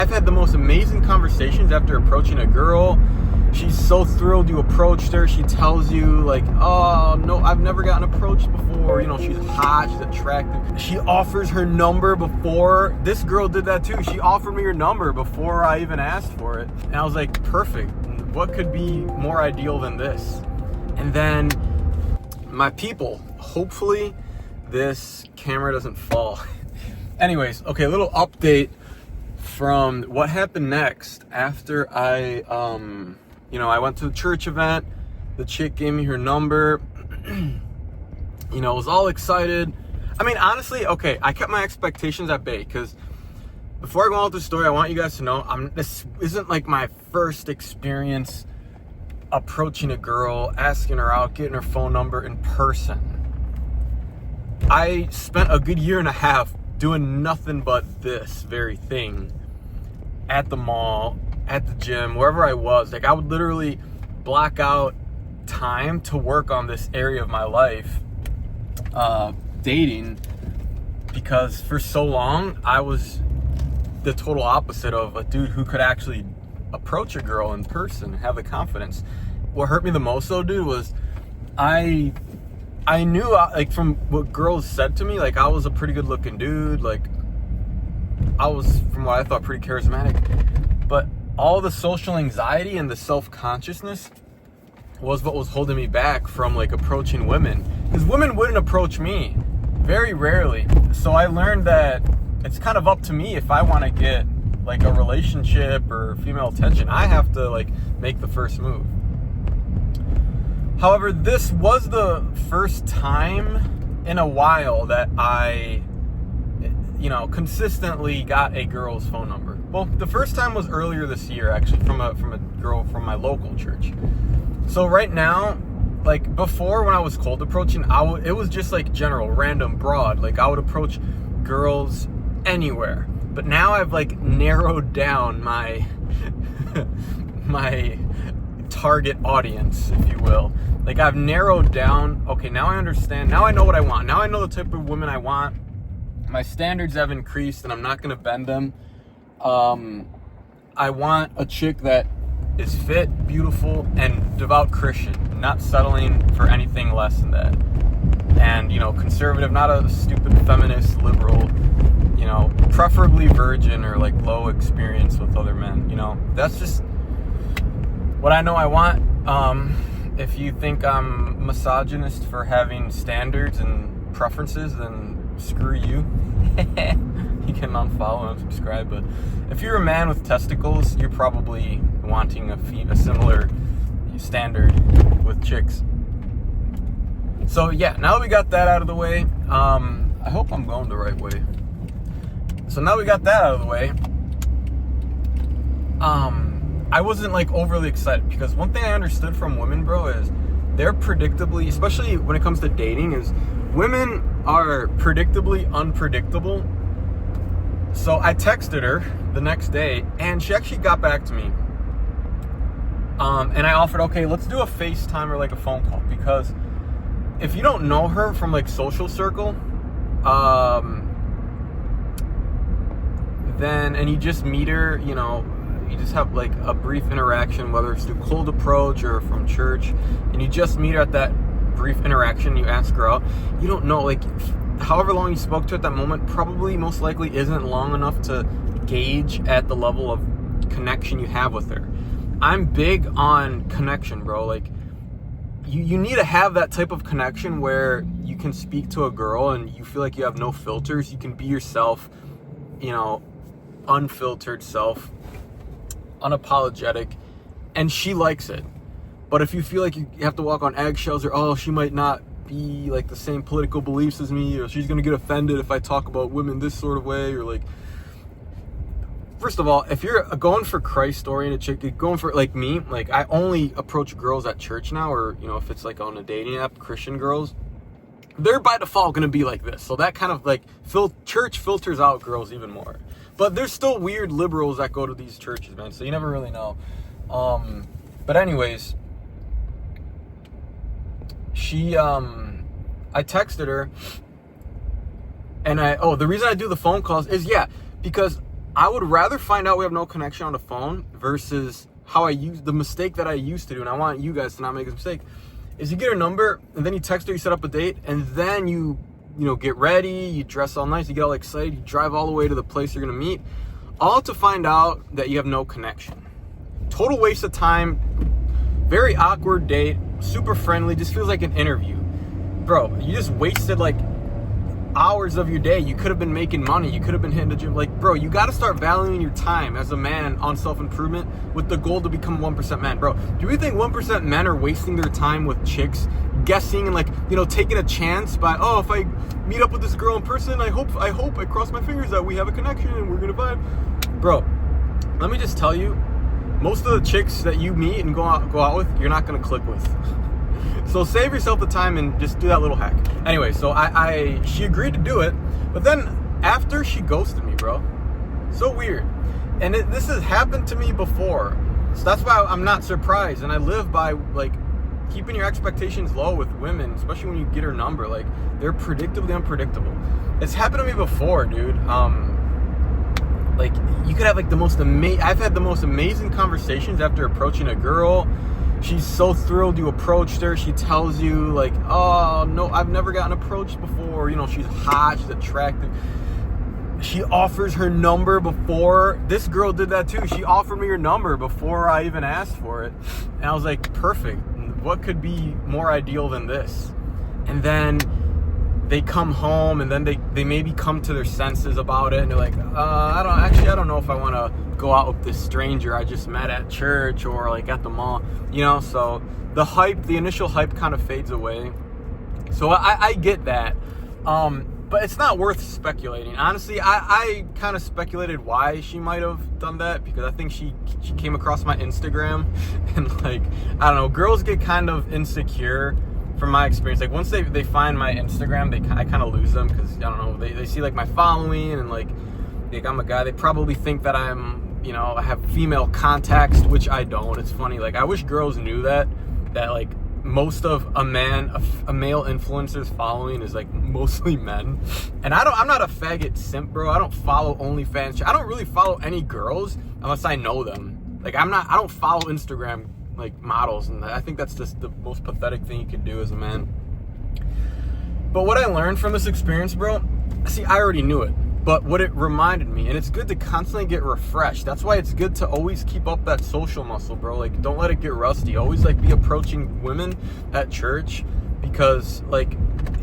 I've had the most amazing conversations after approaching a girl. She's so thrilled you approached her. She tells you like, oh no, I've never gotten approached before. You know, she's hot, she's attractive. She offers her number before. This girl did that too. She offered me her number before I even asked for it. And I was like, perfect. What could be more ideal than this? And then my people, hopefully this camera doesn't fall. Anyways, okay, a little update from what happened next after I I went to the church event. The chick gave me her number. I was all excited. I mean, honestly, okay, I kept my expectations at bay because before I go on with the story, I want you guys to know this isn't like my first experience approaching a girl, asking her out, getting her phone number in person. I spent a good year and a half doing nothing but this very thing at the mall, at the gym, wherever I was. Like, I would literally block out time to work on this area of my life, dating, because for so long I was the total opposite of a dude who could actually approach a girl in person and have the confidence. What hurt me the most though, dude, was I knew, like, from what girls said to me, like, I was a pretty good looking dude. Like, I was, from what I thought, pretty charismatic. But all the social anxiety and the self-consciousness was what was holding me back from, like, approaching women. Because women wouldn't approach me, very rarely. So I learned that it's kind of up to me if I want to get, like, a relationship or female attention. I have to, like, make the first move. However, this was the first time in a while that I, consistently got a girl's phone number. Well, the first time was earlier this year, actually, from a girl from my local church. So right now, like, before, when I was cold approaching, it was just like general, random, broad. Like, I would approach girls anywhere. But now I've, like, narrowed down my my target audience, if you will. Like, I've narrowed down, okay, now I understand, now I know what I want. Now I know the type of women I want. My standards have increased and I'm not gonna bend them. I want a chick that is fit, beautiful, and devout Christian, not settling for anything less than that. And, conservative, not a stupid feminist, liberal, preferably virgin or, like, low experience with other men. That's just what I know I want. If you think I'm misogynist for having standards and preferences, then screw you. You can unfollow and unsubscribe. But if you're a man with testicles, you're probably wanting a similar standard with chicks. So yeah, now that we got that out of the way, I hope I'm going the right way. So now we got that out of the way, I wasn't, like, overly excited, because one thing I understood from women, bro, is they're predictably, especially when it comes to dating, is women are predictably unpredictable. So I texted her the next day, and she actually got back to me. And I offered, okay, let's do a FaceTime or, like, a phone call, because if you don't know her from, like, social circle, then, and you just meet her, you just have, like, a brief interaction, whether it's through cold approach or from church, and you just meet her at that brief interaction, you ask her out, you don't know, like, however long you spoke to at that moment probably most likely isn't long enough to gauge at the level of connection you have with her. I'm big on connection, bro. Like, you need to have that type of connection where you can speak to a girl and you feel like you have no filters. You can be yourself, unfiltered self, unapologetic, and she likes it. But if you feel like you have to walk on eggshells, or she might not be, like, the same political beliefs as me, or she's gonna get offended if I talk about women this sort of way, or, like, first of all, if you're going for Christ-oriented chick, you're going for, like, me, like, I only approach girls at church now, or, if it's, like, on a dating app, Christian girls, they're by default gonna be like this. So that kind of, like, church filters out girls even more. But there's still weird liberals that go to these churches, man, so you never really know. But anyways, I texted her, and the reason I do the phone calls is, because I would rather find out we have no connection on the phone versus how I use the mistake that I used to do. And I want you guys to not make this mistake. Is you get her number and then you text her, you set up a date, and then you get ready, you dress all nice, you get all excited, you drive all the way to the place you're gonna meet, all to find out that you have no connection. Total waste of time, very awkward date, super friendly, just feels like an interview. Bro, you just wasted like hours of your day. You could have been making money, you could have been hitting the gym. Like, bro, you got to start valuing your time as a man on self-improvement with the goal to become 1% man. Bro, do you think 1% men are wasting their time with chicks, guessing and like, taking a chance by, oh, if I meet up with this girl in person, I hope I cross my fingers that we have a connection and we're gonna vibe. Bro, let me just tell you, most of the chicks that you meet and go out with, you're not gonna click with. So save yourself the time and just do that little hack. Anyway, so she agreed to do it, but then after she ghosted me, bro. So weird. And this has happened to me before. So that's why I'm not surprised. And I live by like keeping your expectations low with women, especially when you get her number. Like, they're predictably unpredictable. It's happened to me before, dude. Like, you could have like I've had the most amazing conversations after approaching a girl. She's so thrilled you approached her. She tells you like, oh no, I've never gotten approached before. She's hot, she's attractive. She offers her number before. This girl did that too. She offered me her number before I even asked for it. And I was like, perfect. What could be more ideal than this? And then they come home and then they maybe come to their senses about it and they're like, I don't know if I want to go out with this stranger I just met at church or like at the mall, so the initial hype kind of fades away. So I get that, but it's not worth speculating. Honestly, I kind of speculated why she might have done that, because I think she came across my Instagram and like, I don't know, girls get kind of insecure from my experience. Like, once they find my Instagram, I kind of lose them, because I don't know, they see like my following and like I'm a guy. They probably think that I'm, I have female contacts, which I don't. It's funny. Like, I wish girls knew that like most of a male influencer's following is like mostly men. And I'm not a faggot simp, bro. I don't follow OnlyFans. I don't really follow any girls unless I know them. Like, I don't follow Instagram like models, and I think that's just the most pathetic thing you can do as a man. But what I learned from this experience, bro, see, I already knew it, but what it reminded me, and it's good to constantly get refreshed. That's why it's good to always keep up that social muscle, bro. Like, don't let it get rusty. Always like be approaching women at church, because like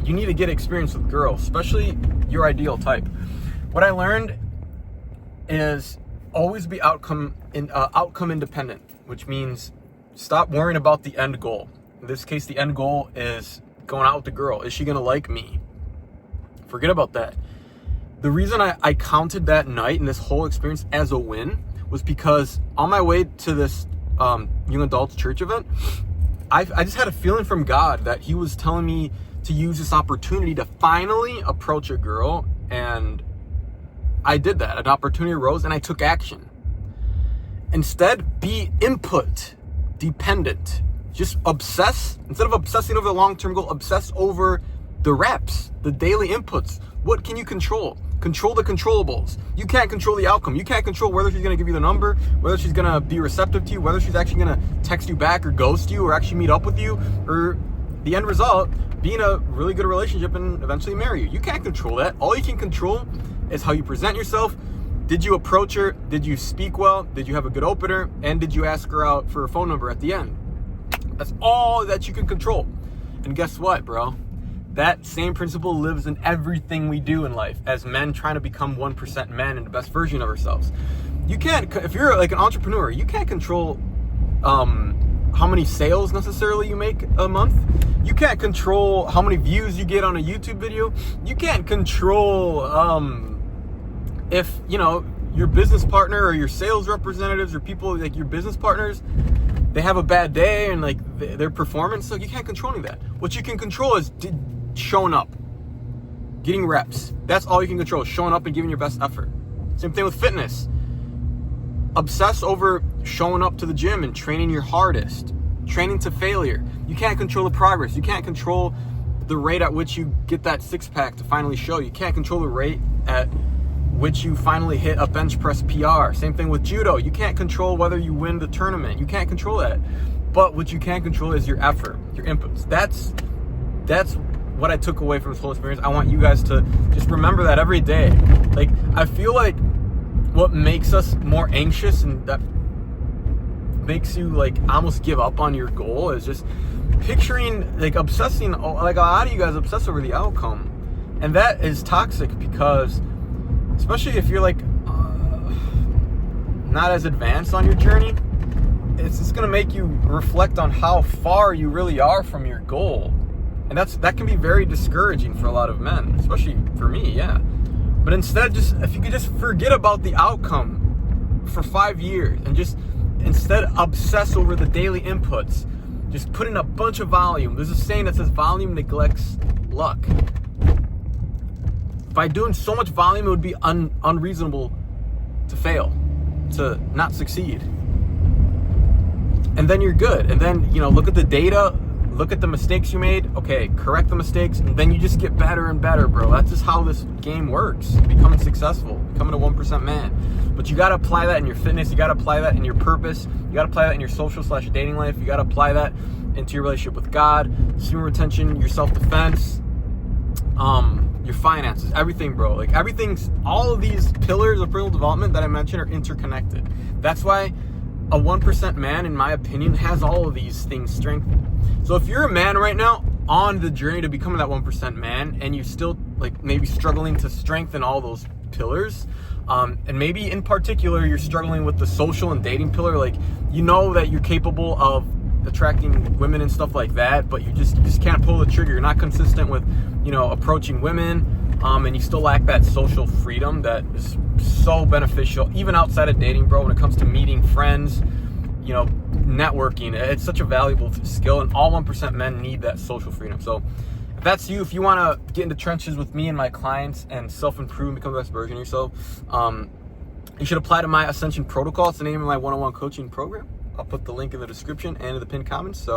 you need to get experience with girls, especially your ideal type. What I learned is always be outcome independent, which means stop worrying about the end goal. In this case, the end goal is going out with the girl. Is she gonna like me? Forget about that. The reason I counted that night and this whole experience as a win was because on my way to this young adults church event, I just had a feeling from God that he was telling me to use this opportunity to finally approach a girl, and I did that. An opportunity arose and I took action. Instead, be input dependent. Just obsess. Instead of obsessing over the long-term goal, obsess over the reps, the daily inputs. What can you control? Control the controllables. You can't control the outcome. You can't control whether she's going to give you the number, whether she's going to be receptive to you, whether she's actually going to text you back or ghost you or actually meet up with you, or the end result being a really good relationship and eventually marry you. You can't control that. All you can control is how you present yourself. Did you approach her? Did you speak well? Did you have a good opener? And did you ask her out for a phone number at the end? That's all that you can control. And guess what, bro? That same principle lives in everything we do in life as men trying to become 1% men and the best version of ourselves. You can't, if you're like an entrepreneur, you can't control how many sales necessarily you make a month. You can't control how many views you get on a YouTube video. You can't control if, your business partner or your sales representatives or people like your business partners, they have a bad day and like their performance. So you can't control any of that. What you can control is showing up, getting reps. That's all you can control, showing up and giving your best effort. Same thing with fitness. Obsess over showing up to the gym and training your hardest, training to failure. You can't control the progress. You can't control the rate at which you get that six-pack to finally show. You can't control the rate at which you finally hit a bench press PR. Same thing with judo. You can't control whether you win the tournament. You can't control that. But what you can control is your effort, your inputs. That's what I took away from this whole experience. I want you guys to just remember that every day. Like, I feel like what makes us more anxious and that makes you like almost give up on your goal is just picturing, like, obsessing. Like, a lot of you guys obsess over the outcome, and that is toxic, because especially if you're like not as advanced on your journey, it's just gonna make you reflect on how far you really are from your goal, and that can be very discouraging for a lot of men, especially for me. Yeah, but instead, just if you could just forget about the outcome for 5 years and just instead obsess over the daily inputs, just put in a bunch of volume. There's a saying that says volume neglects luck. By doing so much volume, it would be unreasonable to fail, to not succeed. And then you're good. And then, look at the data, look at the mistakes you made. Okay, correct the mistakes, and then you just get better and better, bro. That's just how this game works. Becoming successful, becoming a 1% man. But you got to apply that in your fitness. You got to apply that in your purpose. You got to apply that in your social/dating life. You got to apply that into your relationship with God, semen retention, your self-defense, your finances, everything, bro. Like, everything's, all of these pillars of personal development that I mentioned are interconnected. That's why a 1% man, in my opinion, has all of these things strengthened. So if you're a man right now on the journey to becoming that 1% man, and you're still like maybe struggling to strengthen all those pillars, and maybe in particular you're struggling with the social and dating pillar, like, that you're capable of attracting women and stuff like that, but you just can't pull the trigger. You're not consistent with approaching women, and you still lack that social freedom that is so beneficial even outside of dating, bro. When it comes to meeting friends, networking, it's such a valuable skill, and all 1% men need that social freedom. So if that's you, if you want to get into trenches with me and my clients and self-improve and become the best version of yourself, you should apply to my Ascension Protocol. It's the name of my one-on-one coaching program. I'll put the link in the description and in the pinned comments. So